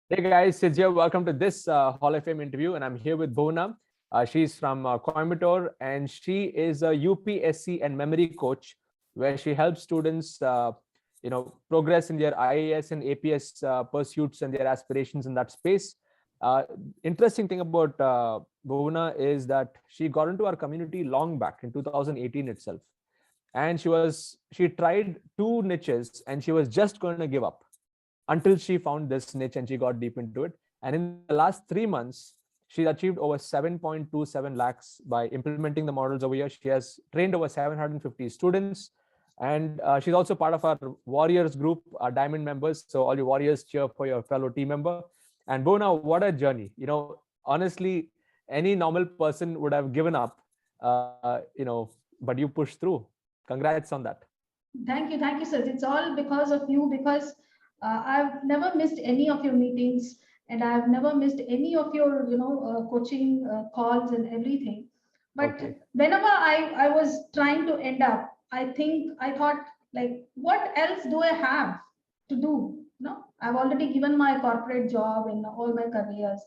Hey guys, Sidz here. Welcome to this Hall of Fame interview, and I'm here with Bhuvana. She's from Coimbatore, and she is a UPSC and memory coach, where she helps students, progress in their IAS and APS pursuits and their aspirations in that space. Uh, Interesting thing about Bhuvana is that she got into our community long back in 2018 itself, and she tried two niches, and she was just going to give up until she found this niche and she got deep into it. And in the last 3 months, she achieved over 7.27 lakhs by implementing the models over here. She has trained over 750 students. And she's also part of our Warriors group, our Diamond members. So all you Warriors, cheer for your fellow team member. And Bona, what a journey. Honestly, any normal person would have given up, but you pushed through. Congrats on that. Thank you, sir. It's all because of you, because I've never missed any of your meetings, and I've never missed any of your, coaching calls and everything. But Okay. whenever I was trying to end up, I thought, like, what else do I have to do? No, I've already given my corporate job in all my careers.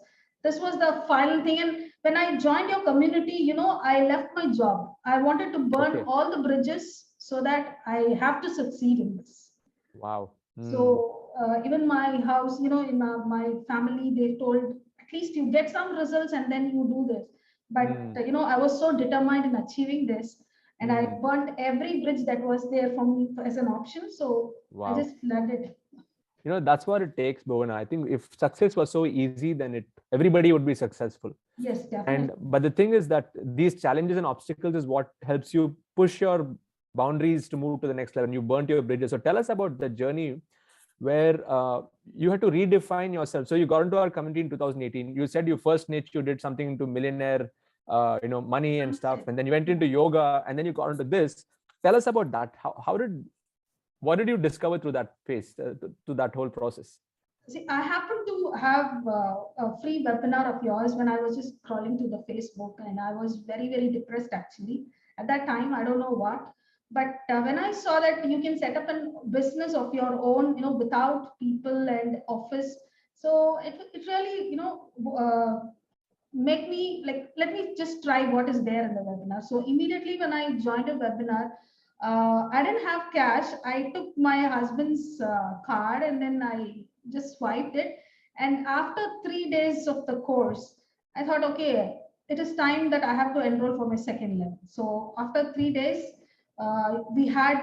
This was the final thing. And when I joined your community, I left my job. I wanted to burn Okay. all the bridges so that I have to succeed in this. Wow. So even my house, in my family, they told, at least you get some results and then you do this. But I was so determined in achieving this, and I burnt every bridge that was there for me as an option. So I Wow. just learned it. That's what it takes, Bhuvana. I think if success was so easy, then everybody would be successful. Yes, And definitely. but the thing is that these challenges and obstacles is what helps you push your boundaries to move to the next level. And you burnt your bridges. So tell us about the journey where you had to redefine yourself. So you got into our community in 2018. You said your first niche, you did something into millionaire, money and stuff, and then you went into yoga, and then you got into this. Tell us about that. What did you discover through that phase, to that whole process? See, I happened to have a free webinar of yours when I was just scrolling through the Facebook, and I was very, very depressed actually. At that time, I don't know what. But when I saw that you can set up a business of your own, without people and office, so it really, make me like, let me just try what is there in the webinar. So immediately when I joined a webinar, I didn't have cash. I took my husband's card and then I just swiped it. And after 3 days of the course, I thought, okay, it is time that I have to enroll for my second level. So after 3 days, we had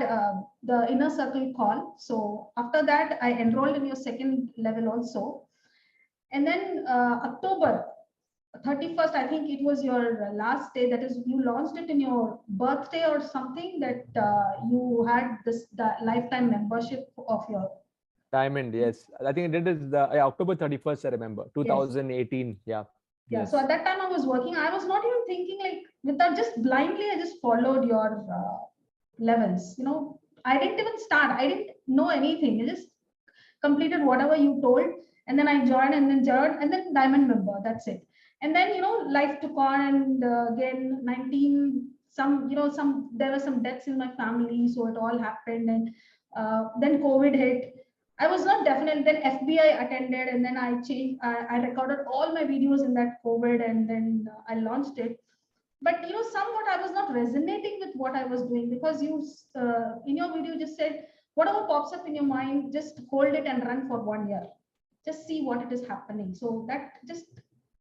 the inner circle call. So after that, I enrolled in your second level also. And then October 31st, I think it was your last day. That is, you launched it in your birthday or something, that you had this the lifetime membership of your. Diamond, yes. I think it is the October 31st, I remember, Yes. 2018. Yeah. Yeah. So Yes. at that time I was working. I was not even thinking, like, without, just blindly, I just followed your levels. I didn't even start. I didn't know anything. I just completed whatever you told, and then I joined, and then diamond member. That's it. And then life took on, and again 19 some some there were some deaths in my family, so it all happened, and then COVID hit. I was not definitely. Then FBI attended, and then I changed. I recorded all my videos in that COVID, and then I launched it. But somewhat I was not resonating with what I was doing, because you in your video just said, whatever pops up in your mind, just hold it and run for 1 year. Just see what it is happening. So that just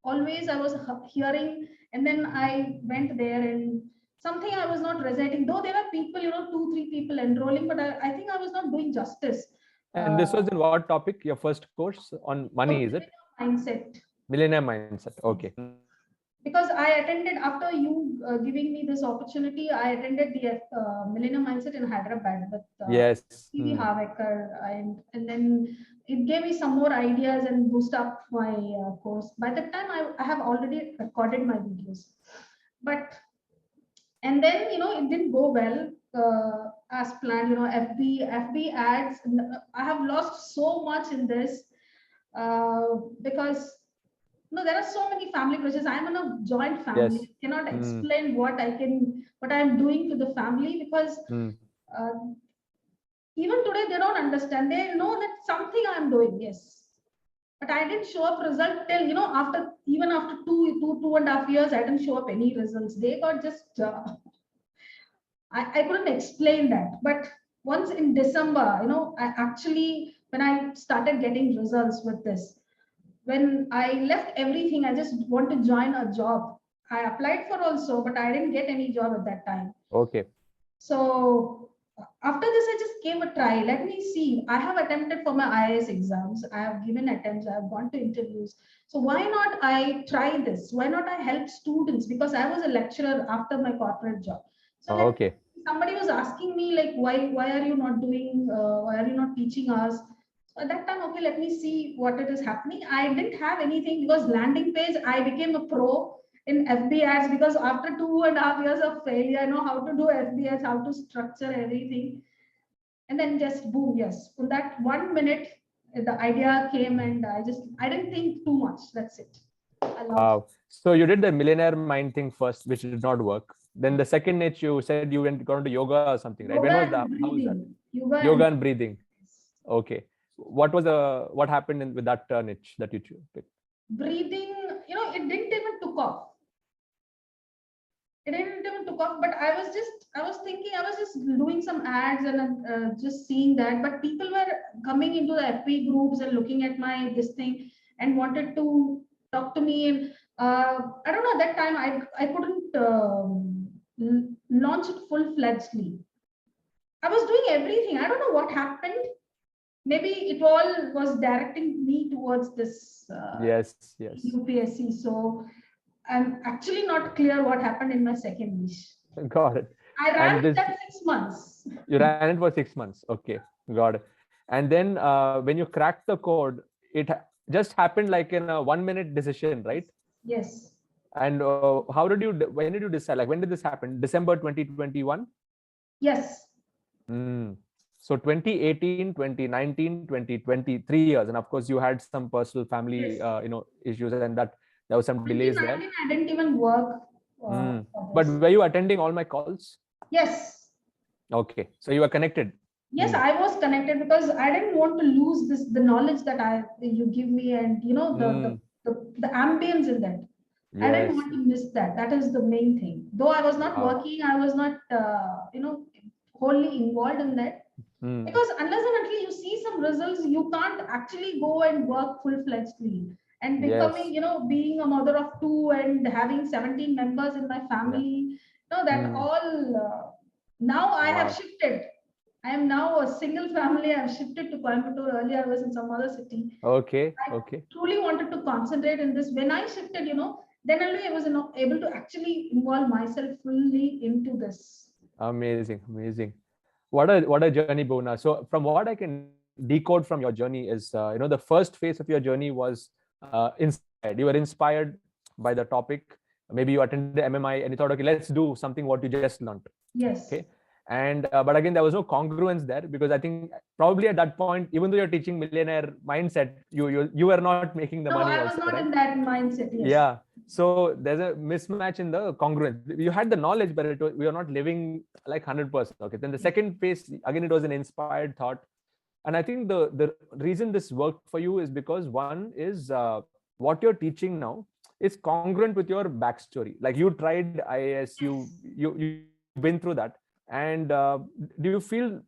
always I was hearing, and then I went there, and something I was not resonating. Though there were people, two, three people enrolling, but I think I was not doing justice. And this was in what topic? Your first course on money, is it? Mindset. Millionaire mindset. Okay. Because I attended, after you giving me this opportunity, I attended the Millennium Mindset in Hyderabad with Yes. TV Havekar, and then it gave me some more ideas and boost up my course. By that time, I have already recorded my videos, but and then it didn't go well as planned. FB ads. I have lost so much in this because no, there are so many family pressures. I'm in a joint family. Yes. I cannot explain what I'm doing to the family, because uh, even today they don't understand. They know that something I'm doing. Yes, But I didn't show up result till, after, even after 2.5 years, I didn't show up any results. They got just, I couldn't explain that. But once in December, I actually, when I started getting results with this, when I left everything, I just want to join a job. I applied for also, but I didn't get any job at that time. Okay. So after this, I just gave a try. Let me see. I have attempted for my IAS exams. I have given attempts. I have gone to interviews. So why not I try this? Why not I help students? Because I was a lecturer after my corporate job. So Okay. somebody was asking me like, why are you not doing? Why are you not teaching us? So at that time, okay, let me see what it is happening. I didn't have anything because landing page. I became a pro in FB ads because after 2.5 years of failure, I know how to do FB ads, how to structure everything. And then just boom, yes. In that 1 minute, the idea came and I didn't think too much. That's it. Wow. So you did the millionaire mind thing first, which did not work. Then the second niche, you said you got into yoga or something, right? When was that? How was that? Yoga and breathing. Okay. What happened with that niche that you picked? Breathing, it didn't even took off. It didn't even took off, but I was just doing some ads and just seeing that. But people were coming into the FP groups and looking at my this thing and wanted to talk to me. And I don't know, at that time I couldn't launch it full-fledgedly. I was doing everything. I don't know what happened. Maybe it all was directing me towards this Yes. UPSC. So I'm actually not clear what happened in my second niche. Got it. I ran it at 6 months. You ran it for 6 months. Okay, got it. And then when you cracked the code, it just happened like in a 1-minute decision, right? Yes. And when did you decide? Like, when did this happen? December 2021? Yes. So 2018, 2019, 2020, 3 years. And of course, you had some personal family, issues, and that there was some delays there. I didn't even work. But were you attending all my calls? Yes. Okay. So you were connected. Yes, I was connected because I didn't want to lose the knowledge that you give me, and the ambience in that. Yes. I didn't want to miss that. That is the main thing. Though I was not working, I was not wholly involved in that. Because unless and until you see some results, you can't actually go and work full-fledgedly. And becoming, being a mother of 2 and having 17 members in my family, all. Now I have shifted. I am now a single family. I've shifted to Coimbatore. Earlier, I was in some other city. Okay. I truly wanted to concentrate in this. When I shifted, then only I was able to actually involve myself fully into this. Amazing. What a journey, Bhuvana. So from what I can decode from your journey is, the first phase of your journey was inspired. You were inspired by the topic. Maybe you attended MMI and you thought, okay, let's do something what you just learned. Yes. Okay. And but again, there was no congruence there, because I think probably at that point, even though you're teaching millionaire mindset, you were not making the money. No, I was not in that mindset. Yes. Yeah. So there's a mismatch in the congruence. You had the knowledge, but we are not living like 100%. Okay. Then the second phase, again, it was an inspired thought. And I think the reason this worked for you is because one is what you're teaching now is congruent with your backstory. Like, you tried IAS, you've been through that. And do you feel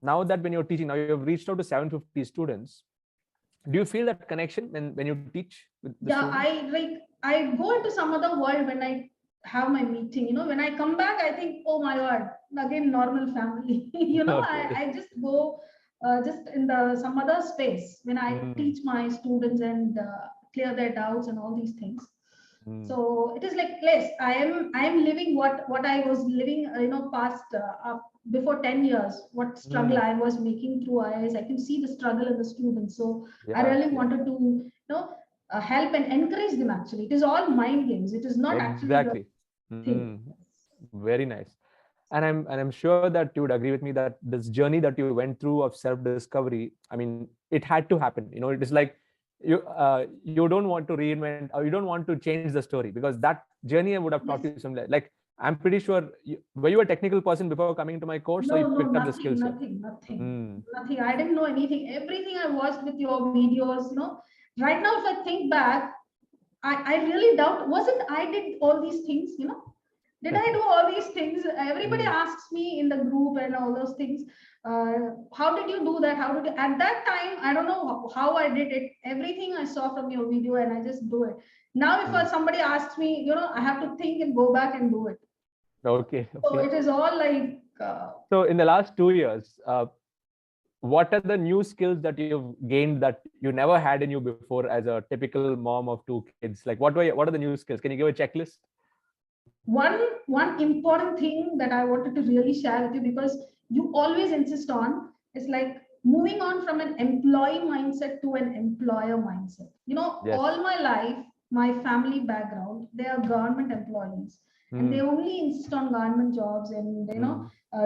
now that when you're teaching, now you've reached out to 750 students, do you feel that connection when you teach with the students? I go into some other world when I have my meeting. When I come back, I think, oh my God, again normal family. I just go just in some other space when I teach my students and clear their doubts and all these things. So it is like, yes, I am living what I was living, past before 10 years, what struggle I was making through IAS. I can see the struggle in the students. So I really wanted to, help and encourage them. Actually, it is all mind games. It is not exactly. Very nice. And I'm sure that you would agree with me that this journey that you went through of self-discovery, I mean, it had to happen. It is like, you don't want to reinvent, or you don't want to change the story, because that journey would have taught you something. Like, I'm pretty sure were you a technical person before coming to my course, or you picked up the skills? Nothing. I didn't know anything. Everything I watched with your videos, right now, if I think back, I really doubt, wasn't I did all these things, did I do all these things? Everybody asks me in the group and all those things. How did you do that? How did you, at that time, I don't know how I did it. Everything I saw from your video and I just do it. Now, if somebody asks me, I have to think and go back and do it. Okay. So it is all like. So in the last 2 years, what are the new skills that you've gained that you never had in you before as a typical mom of 2 kids? Like what are the new skills? Can you give a checklist? One important thing that I wanted to really share with you, because you always insist on, is like moving on from an employee mindset to an employer mindset. Yes. All my life, my family background, they are government employees, and they only insist on government jobs and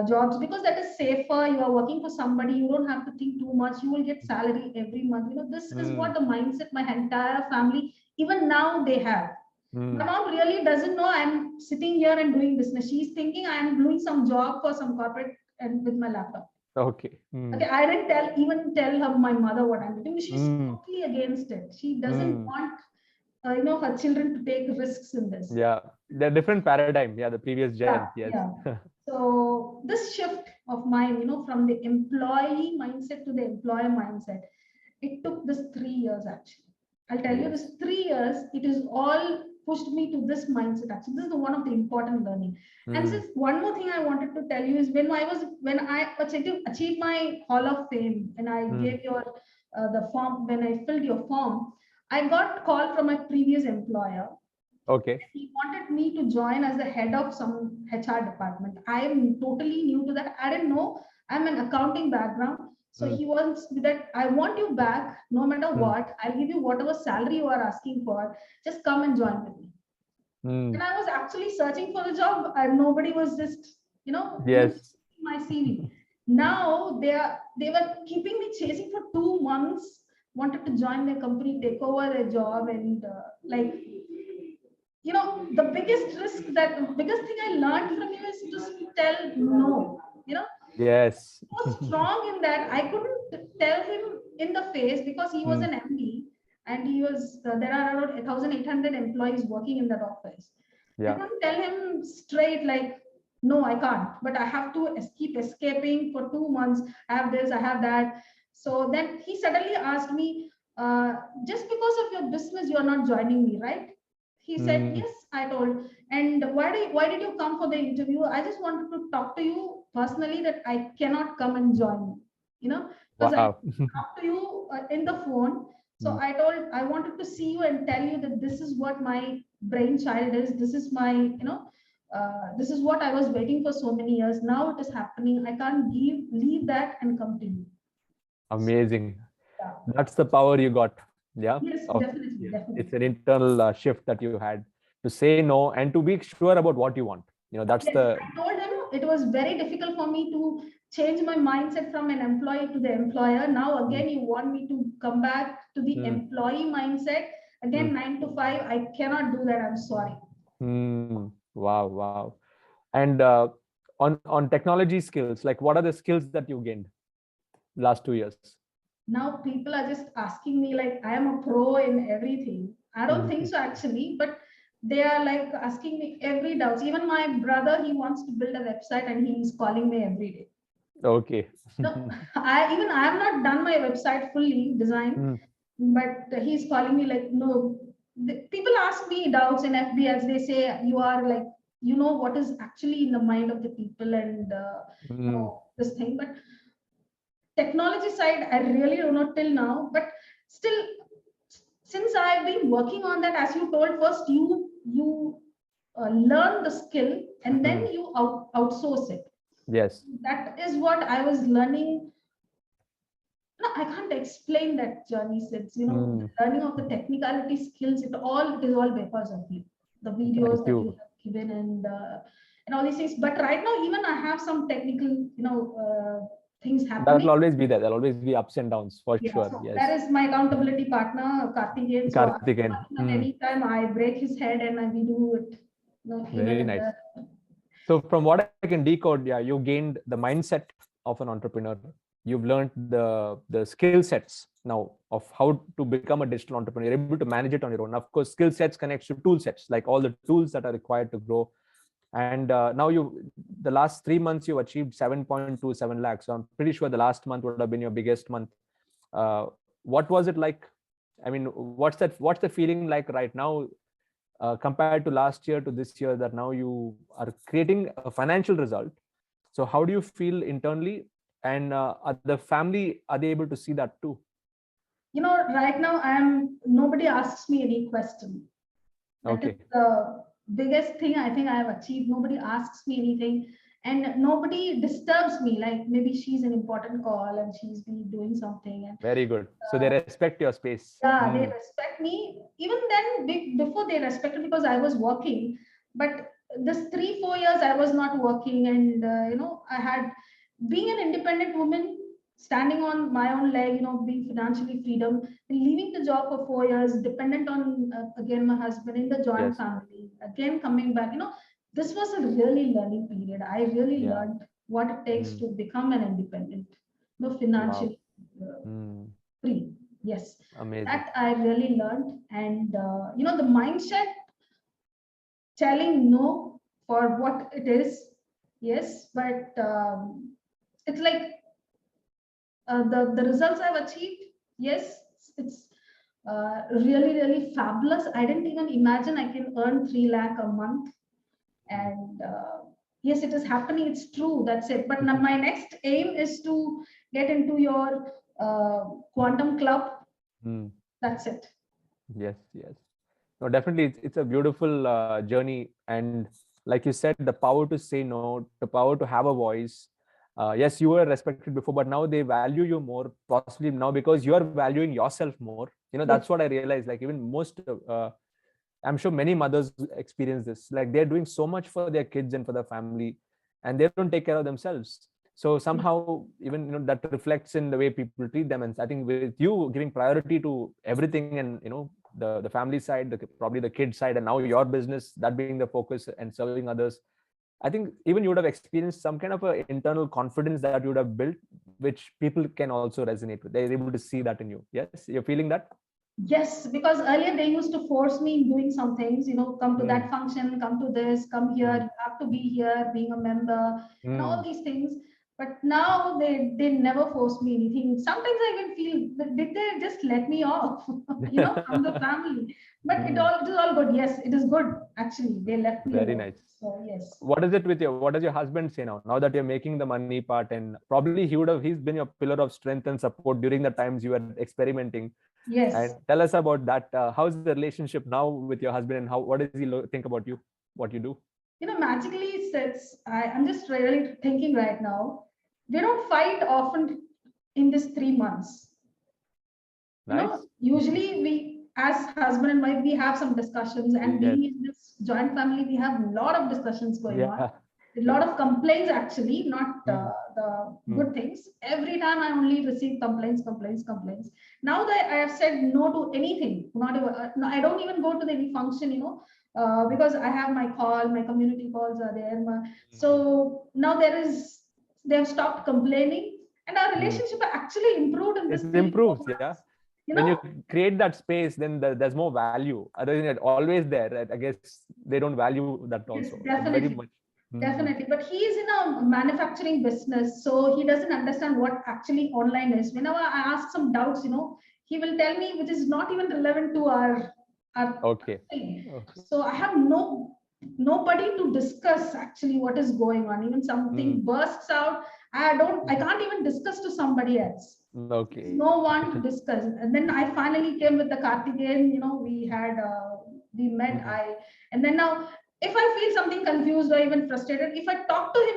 jobs because that is safer. You are working for somebody, you don't have to think too much, you will get salary every month. This is what the mindset my entire family, even now, they have. My mom really doesn't know I'm sitting here and doing business. She's thinking I'm doing some job for some corporate and with my laptop. Okay. Okay, I didn't even tell her, my mother, what I'm doing. She's totally against it. She doesn't want her children to take risks in this. Yeah, the different paradigm. Yeah, the previous gen. Yes. Yeah. So this shift of mine, from the employee mindset to the employer mindset, it took this 3 years actually. I'll tell you, this 3 years, it is all pushed me to this mindset. Actually, this is one of the important learning. And since one more thing I wanted to tell you is when I achieved my Hall of Fame, and I gave your the form, when I filled your form, I got call from my previous employer. Okay. He wanted me to join as the head of some HR department. I am totally new to that. I didn't know. I'm an accounting background. So he wants that I want you back no matter what. I'll give you whatever salary you are asking for. Just come and join with me. And I was actually searching for a job and nobody was just, yes, my CV. Now they were keeping me chasing for 2 months, wanted to join their company, take over their job, and the biggest thing I learned from you is to tell no. Yes. So strong in that I couldn't tell him in the face because he was an MD and he was there are around 1,800 employees working in that office. I couldn't tell him straight like, no, I can't, but I have to keep escaping for 2 months. I have this, I have that. So then he suddenly asked me, just because of your business, you are not joining me, right? He said, yes, I told. And why did you come for the interview? I just wanted to talk to you personally that I cannot come and join you, because I talked to you in the phone. So I told, I wanted to see you and tell you that this is what my brainchild is. This is my, this is what I was waiting for so many years. Now it is happening. I can't leave that and come to you. Amazing. That's the power you got. Yeah. Yes, definitely. It's an internal shift that you had to say no and to be sure about what you want. That's the. I told him it was very difficult for me to change my mindset from an employee to the employer. Now again, you want me to come back to the employee mindset again, 9 to 5. I cannot do that. I'm sorry. Wow. And on technology skills, like what are the skills that you gained last 2 years? Now people are just asking me like I am a pro in everything. I don't think so actually, but they are like asking me every doubt. Even my brother, he wants to build a website and he's calling me every day. Okay. No, I have not done my website fully designed, but he's calling me like, no. People ask me doubts in FB as they say you are like, what is actually in the mind of the people and this thing. But technology side, I really don't know till now, but still, since I've been working on that, as you told, first you learn the skill and then you outsource it. Yes. That is what I was learning. No, I can't explain that journey, Sidz. The learning of the technicality skills, it is all because of you. The videos that you have given and all these things. But right now, even I have some technical, things happening. That will always be there. There'll always be ups and downs for sure. So yes. That is my accountability partner, Karthikeyan. So anytime I break his head and we do it. Very nice. So from what I can decode, you gained the mindset of an entrepreneur. you've learned the skill sets now of how to become a digital entrepreneur. You're able to manage it on your own. Of course, skill sets connects to tool sets, like all the tools that are required to grow. And now the last 3 months, you've achieved 7.27 lakhs. So I'm pretty sure the last month would have been your biggest month. What was it like? I mean, what's the feeling like right now, compared to last year to this year, that now you are creating a financial result? So how do you feel internally, and are the family, are they able to see that too? Right now nobody asks me any question. That is Okay. the biggest thing I think I have achieved. Nobody asks me anything, and nobody disturbs me. Like maybe she's an important call and she's been doing something, and Very good. So they respect your space. yeah, they respect me. Even then, before they respected, because I was working, but this 3-4 years I was not working, and I had, being an independent woman, standing on my own leg, being financially freedom, and leaving the job for 4 years, dependent on again my husband in the joint Yes. family, again coming back. This was a really learning period. I really Yeah. learned what it takes to become an independent, Wow. financially free. Yes, Amazing. that I really learned. And the mindset, telling no for what it is. Yes, but it's like the results I've achieved. Yes, it's really fabulous. I didn't even imagine I can earn 3 lakh a month. And yes, it is happening. It's true. That's it. But now my next aim is to get into your quantum club. That's it. Yes, yes. No, definitely, it's a beautiful journey. And like you said, the power to say no, the power to have a voice. Yes, you were respected before, but now they value you more, possibly now because you are valuing yourself more. That's what I realized. Like even most, I'm sure many mothers experience this. Like they're doing so much for their kids and for their family, and they don't take care of themselves. So somehow, even that reflects in the way people treat them. And I think with you giving priority to everything, and the family side, probably the kid side, and now your business, that being the focus and serving others, I think even you would have experienced some kind of a internal confidence that you would have built, which people can also resonate with. They're able to see that in you. Yes, you're feeling that? Yes, because earlier they used to force me in doing some things, come to that function, come to this, come here, you have to be here, being a member, and all these things. But now they never force me anything. Sometimes I even feel, did they just let me off, from the family? But it is all good. Yes, it is good. Actually, they left me Very alone. nice. So yes. What does your husband say now that you're making the money part? And probably he's been your pillar of strength and support during the times you were experimenting. Yes. And tell us about that. How's the relationship now with your husband, and what does he think about you, what you do? Magically, Sidz, I'm just really thinking right now, they don't fight often in this 3 months. Nice. Usually we, as husband and wife, we have some discussions, and Yes. being in this joint family, we have a lot of discussions going on. Yeah. A lot of complaints, actually, not the good things. Every time I only receive complaints. Now that I have said no to anything, not even, no, I don't even go to any function, because I have my community calls are there. So now they have stopped complaining, and our relationship actually improved in this It 3 4 improves, yeah. months. When you create that space, then there's more value. Other than it always there, I guess they don't value that also. Yes, Very definitely. much. Definitely. But he is in a manufacturing business, so he doesn't understand what actually online is. Whenever I ask some doubts, he will tell me which is not even relevant to our Okay. thing. Okay. So I have nobody to discuss actually what is going on. Even something bursts out, I can't even discuss to somebody else. Okay. No one to discuss. And then I finally came with the Karthikeyan, we met, and then now if I feel something confused or even frustrated, if I talk to him,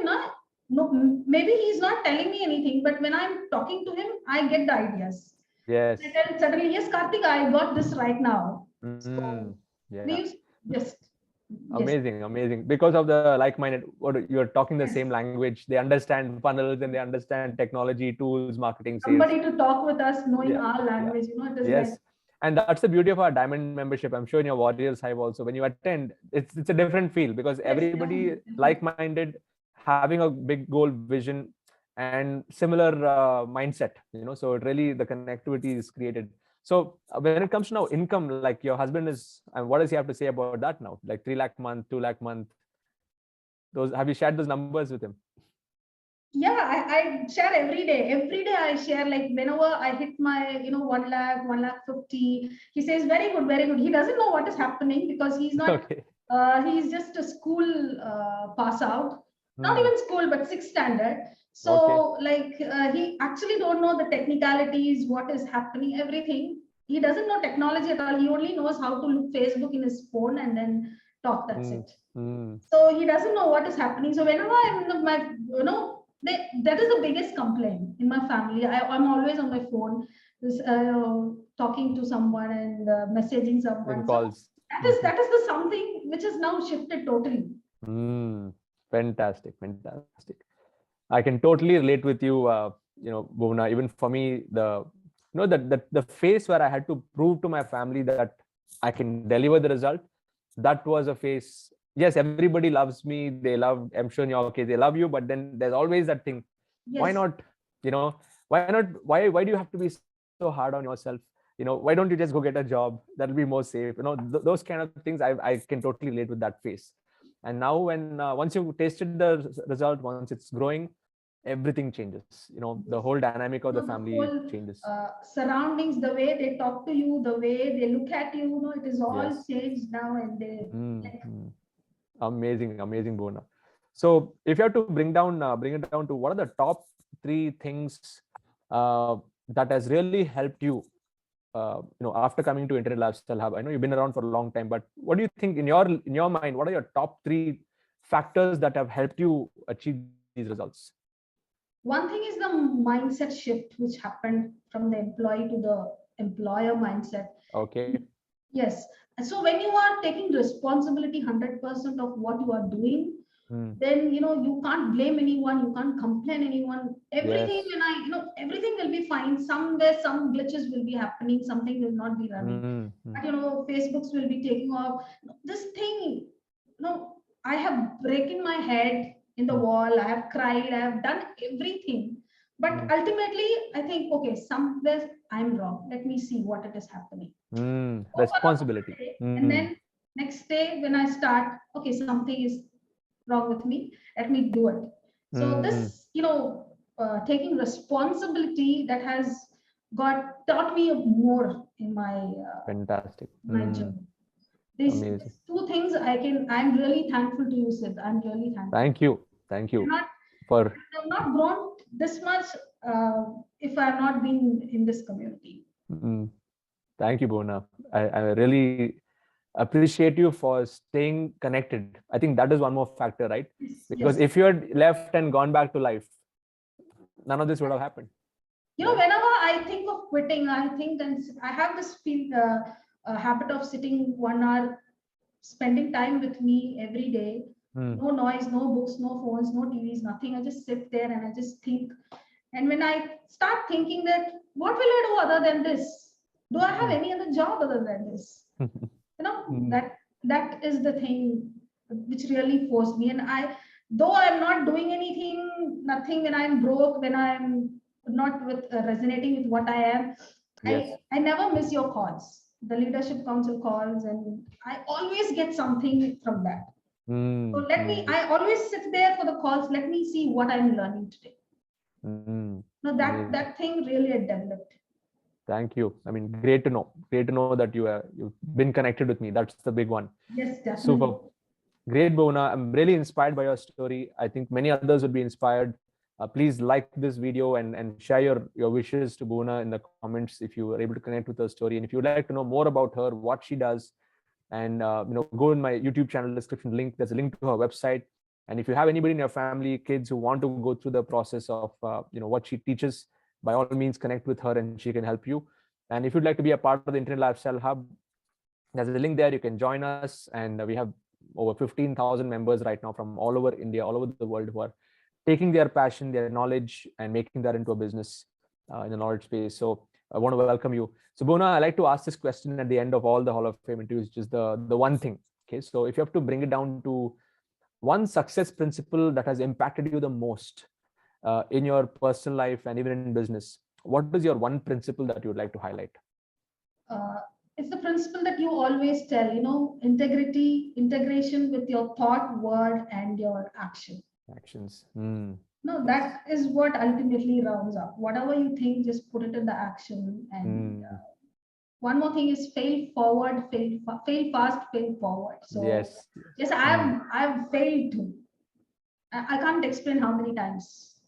no, maybe he's not telling me anything, but when I'm talking to him, I get the ideas. Yes. I tell suddenly, yes, Karthik, I got this right now. So Yeah. we used just Amazing. Because of the like-minded, you're talking the same language. They understand funnels and they understand technology, tools, marketing, sales. Somebody to talk with us, knowing our language, it is Yes. like. And that's the beauty of our diamond membership. I'm sure in your Warriors Hive also, when you attend, it's a different feel because everybody like-minded, having a big goal, vision, and similar mindset, so it really, the connectivity is created. So when it comes to now income, like your husband is, and what does he have to say about that now? Like 3 lakh month, 2 lakh month, those, have you shared those numbers with him? Yeah, I share every day. Every day I share, like whenever I hit my, 1 lakh, 1 lakh 50, he says, very good, very good. He doesn't know what is happening because he's not, Okay. he's just a school pass out, not Hmm. even school, but sixth standard. Okay. So like he actually don't know the technicalities, what is happening, everything. He doesn't know technology at all. He only knows how to look Facebook in his phone and then talk. That's Hmm. it. Hmm. So he doesn't know what is happening. So whenever I'm in my, that is the biggest complaint in my family. I'm always on my phone, talking to someone and messaging In someone. So calls. that is the something which is now shifted totally. Fantastic, fantastic. I can totally relate with you, Bhuvana. Even for me, the phase where I had to prove to my family that I can deliver the result, that was a phase. Yes, everybody loves me. They love, I'm sure in your case, they love you, but then there's always that thing. Why Yes. not, why not, why do you have to be so hard on yourself? Why don't you just go get a job? That'll be more safe. Those kind of things, I can totally relate with that phase. And now when, once you've tasted the result, once it's growing, everything changes. The whole dynamic of the The family whole changes. surroundings, the way they talk to you, the way they look at you, it is all Yes. changed now, and they like. Mm. Amazing, amazing, Bona. So if you have to bring it down to what are the top 3 things that has really helped you, after coming to Internet Lifestyle Hub? I know you've been around for a long time, but what do you think in your mind? What are your top 3 factors that have helped you achieve these results? One thing is the mindset shift which happened from the employee to the employer mindset. Okay. Yes. So when you are taking responsibility 100% of what you are doing, Mm. then you can't blame anyone, you can't complain anyone. Everything, Yes. when everything will be fine. Somewhere some glitches will be happening, something will not be running. Mm. But Facebooks will be taking off. This thing, I have breaking my head in the Mm. wall. I have cried. I have done everything. But Mm. ultimately, I think, okay, somewhere I'm wrong. Let me see what it is happening. Go for a whole Responsibility. day, and Mm. then next day when I start, okay, something is wrong with me. Let me do it. So Mm. this, taking responsibility, that has got taught me more in Fantastic. my journey. These Amazing. 2 things I'm really thankful to you, Sid. I'm really thankful. Thank you. Thank I'm you not, for. I've not grown this much if I've not been in this community. Mm. Thank you, Bona. I really appreciate you for staying connected. I think that is one more factor, right? Yes, Because yes. if you had left and gone back to life, none of this would have happened. Right? Whenever I think of quitting, I think, and I have this habit of sitting 1 hour, spending time with me every day. Mm. No noise, no books, no phones, no TVs, nothing. I just sit there and I just think. And when I start thinking that, what will I do other than this? Do I have Mm. any other job other than this? Mm. That is the thing which really forced me. And though I'm not doing anything, nothing, when I'm broke, when I'm not with resonating with what I am, Yes. I never miss your calls, the leadership council calls, and I always get something from that. So Mm. I always sit there for the calls. Let me see what I'm learning today. No, Amazing. that thing really had developed. Thank you. I mean, great to know. Great to know that you've been connected with me. That's the big one. Yes, definitely. Super. Great, Bhuvana. I'm really inspired by your story. I think many others would be inspired. Please like this video and share your wishes to Bhuvana in the comments if you are able to connect with her story. And if you'd like to know more about her, what she does, and go in my YouTube channel description link. There's a link to her website. And if you have anybody in your family, kids who want to go through the process of what she teaches, by all means connect with her and she can help you. And if you'd like to be a part of the Internet Lifestyle Hub, there's a link there. You can join us, and we have over 15,000 members right now from all over India, all over the world, who are taking their passion, their knowledge, and making that into a business in the knowledge space. So I want to welcome you. So Bona, I like to ask this question at the end of all the Hall of Fame interviews, just the one thing. Okay, so if you have to bring it down to one success principle that has impacted you the most, in your personal life and even in business, what is your one principle that you would like to highlight? It's the principle that you always tell, integration with your thought, word, and your action. Actions. No, that is what ultimately rounds up. Whatever you think, just put it in the action. And one more thing is fail forward, fail fast, fail forward. So Yes. yes, I've failed too. I can't explain how many times.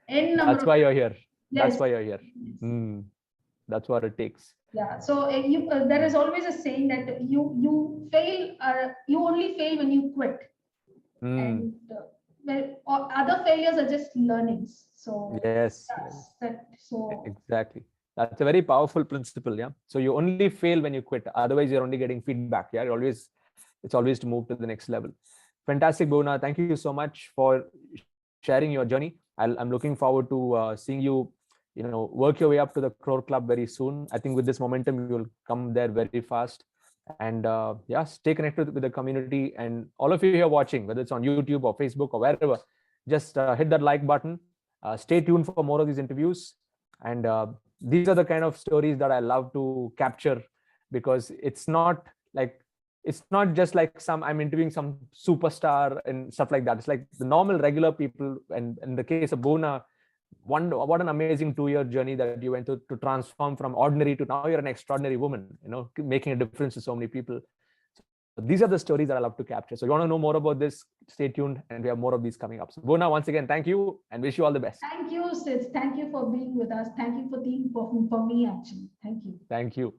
That's why you're here. That's Yes. why you're here. That's what it takes. Yeah. So there is always a saying that you fail. You only fail when you quit. And other failures are just learnings. So yes. So exactly. That's a very powerful principle. Yeah. So you only fail when you quit. Otherwise, you're only getting feedback. Yeah. It's always to move to the next level. Fantastic, Bhuvana. Thank you so much for sharing your journey. I'm looking forward to seeing you, work your way up to the Crore Club very soon. I think with this momentum, you'll come there very fast. And yeah, stay connected with the community. And all of you here watching, whether it's on YouTube or Facebook or wherever, just hit that like button. Stay tuned for more of these interviews. And these are the kind of stories that I love to capture, because it's not just like I'm interviewing some superstar and stuff like that. It's like the normal regular people. And in the case of Bhuvana, what an amazing 2-year journey that you went to transform from ordinary to now you're an extraordinary woman, making a difference to so many people. So these are the stories that I love to capture. So if you want to know more about this, stay tuned, and we have more of these coming up. So Bhuvana, once again, thank you and wish you all the best. Thank you, Sidz. Thank you for being with us. Thank you for being for me, actually. Thank you. Thank you.